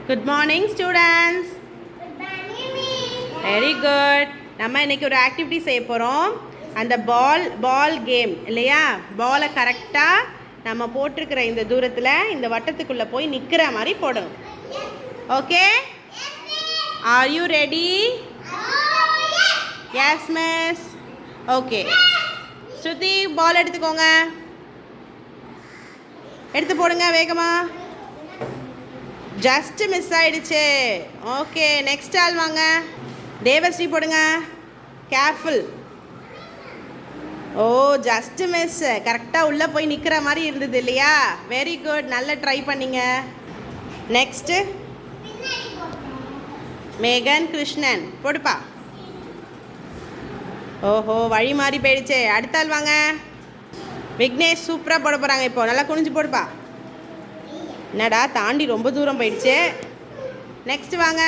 Good morning students. Very good. நம்ம இன்னைக்கு ஒரு ஆக்டிவிட்டி செய்ய போகிறோம். அந்த பால் கேம் இல்லையா, பாலை கரெக்டாக நம்ம போட்டிருக்கிற இந்த தூரத்தில் இந்த வட்டத்துக்குள்ளே போய் நிற்கிற மாதிரி போடணும். Okay, are you ready? Yes miss. Okay Shruti, ball எடுத்துக்கோங்க, எடுத்து போடுங்க வேகமா. ஜஸ்ட் மிஸ் ஆயிடுச்சு. ஓகே, நெக்ஸ்ட் ஆள் வாங்க. தேவஸ்ரீ போடுங்க, கேர்ஃபுல். ஓ, ஜஸ்ட் மிஸ். கரெக்டாக உள்ளே போய் நிற்கிற மாதிரி இருந்தது இல்லையா? வெரி குட், நல்லா ட்ரை பண்ணிங்க. நெக்ஸ்ட்டு மேகன் கிருஷ்ணன் போடுப்பா. ஓஹோ, வழி மாறி போயிடுச்சு. அடுத்த ஆள் வாங்க. விக்னேஷ் சூப்பராக போட போகிறாங்க. இப்போ நல்லா குனிஞ்சு போடுப்பா. என்னடா, தாண்டி ரொம்ப தூரம் போயிடுச்சு. நெக்ஸ்ட் வாங்க.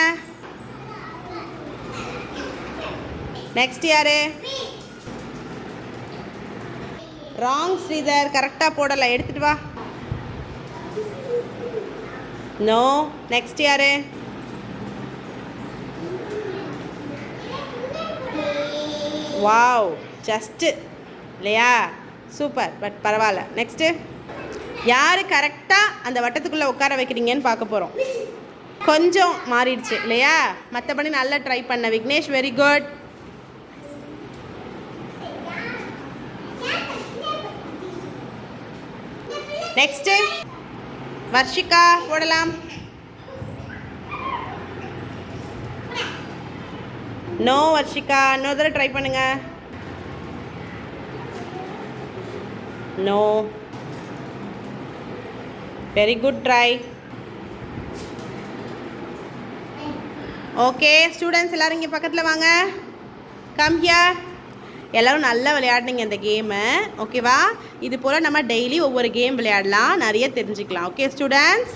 நெக்ஸ்ட் யாரு? ராங் ஸ்ரீதர், கரெக்டாக போடலை, எடுத்துட்டு வா. நோ. நெக்ஸ்ட் யாரு? வாவ், ஜஸ்ட்டு இல்லையா? சூப்பர், பட் பரவாயில்ல. நெக்ஸ்ட்டு யார் கரெக்டாக அந்த வட்டத்துக்குள்ளே உட்கார வைக்கிறீங்கன்னு பார்க்க போகிறோம். கொஞ்சம் மாறிடுச்சு இல்லையா? மற்றபடி நல்லா ட்ரை பண்ண Vignesh, very good. Next Varshika போடலாம். நோ வர்ஷிகா, இன்னொரு தடவை ட்ரை பண்ணுங்க. No. Very good try. Okay students, எல்லோரும் இங்கே பக்கத்தில் வாங்க. Come here. எல்லோரும் நல்லா விளையாடுனீங்க இந்த கேமை, ஓகேவா? இது போல் நம்ம டெய்லி ஒவ்வொரு கேம் விளையாடலாம், நிறைய தெரிஞ்சுக்கலாம். Okay students?